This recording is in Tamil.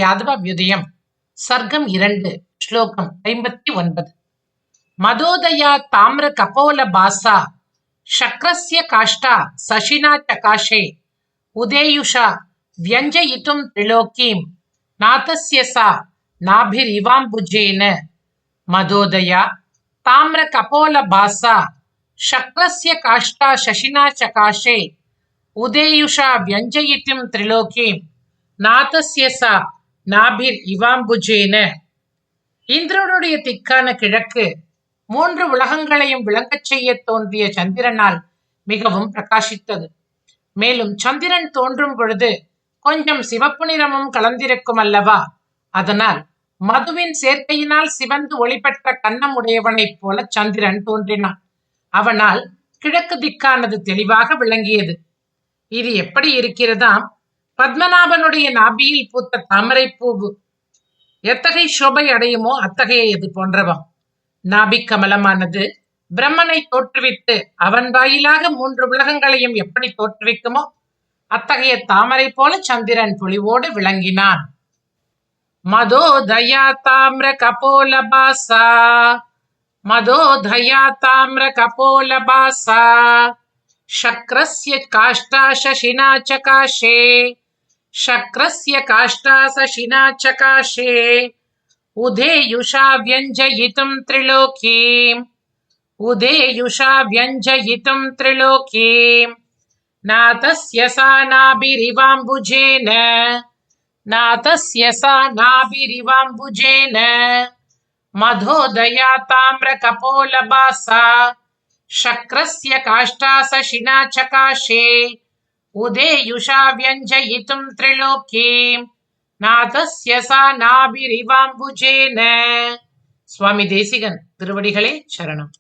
யாதவாபியுதயம் சர்க்கம் 2 ஸ்லோகம் 59. மதோதயா தாமிர கபோல பாசா சக்ரஸ்ய காஷ்டா சசினா சகாஷே உதேயுஷா வியஞ்சயிதும் திரிலோகீம் நாதஸ்ய சா நாபிரிவாம்புஜேன. மதோதயா தாமிர கபோல பாசா சக்ரஸ்ய காஷ்டா சசினா சகாஷே உதேயுஷா வியஞ்சயிதும் திரிலோகீம் நாதஸ்ய சா நாபிர் இவாம்புஜேன. இந்திரனுடைய திக்கான கிழக்கு 3 உலகங்களையும் விளங்கச் செய்ய தோன்றிய சந்திரனால் மிகவும் பிரகாசித்தது. மேலும் சந்திரன் தோன்றும் பொழுது கொஞ்சம் சிவப்பு நிறமும் கலந்திருக்கும் அல்லவா, அதனால் மதுவின் சேர்க்கையினால் சிவந்து ஒளிபெற்ற கன்னம் உடையவனைப் போல சந்திரன் தோன்றினான். அவனால் கிழக்கு திக்கானது தெளிவாக விளங்கியது. இது எப்படி இருக்கிறதாம், பத்மநாபனுடைய நாபியில் பூத்த தாமரை பூவு எத்தகைய சோபை அடையுமோ அத்தகையது போன்றவம். நாபி கமலமானது பிரம்மனை தோற்றுவித்து அவன் வாயிலாக 3 உலகங்களையும் எப்படி தோற்றுவிக்குமோ அத்தகைய தாமரை போல சந்திரன் பொலிவோடு விளங்கினான். மதோதயா தாமிர கபோல பாசா, மதோதயா தாமிர கபோல பாசா சக்ரஸ்ய காஷ்டா சசினா சகாஷே, சக்ரஸ்ய காஷ்டா சசினா சகாஷே உதேயுஷா வியஞ்சயிதும் திரிலோகீம், உதேயுஷா வியஞ்சயிதும் திரிலோகீம் நாதஸ்ய சா நாபிரிவாம்புஜேன, நாதஸ்ய சா நாபிரிவாம்புஜேன. மதோதயா தாமிர கபோல பாசா சக்ரஸ்ய காஷ்டா சசினா சகாஷே உதேயுஷா வியஞ்சயிதும் திரிலோகீம் நாதஸ்ய சா நாபிரிவாம்புஜேன. சுவாமி தேசிகன் திருவடிகளே சரணம்.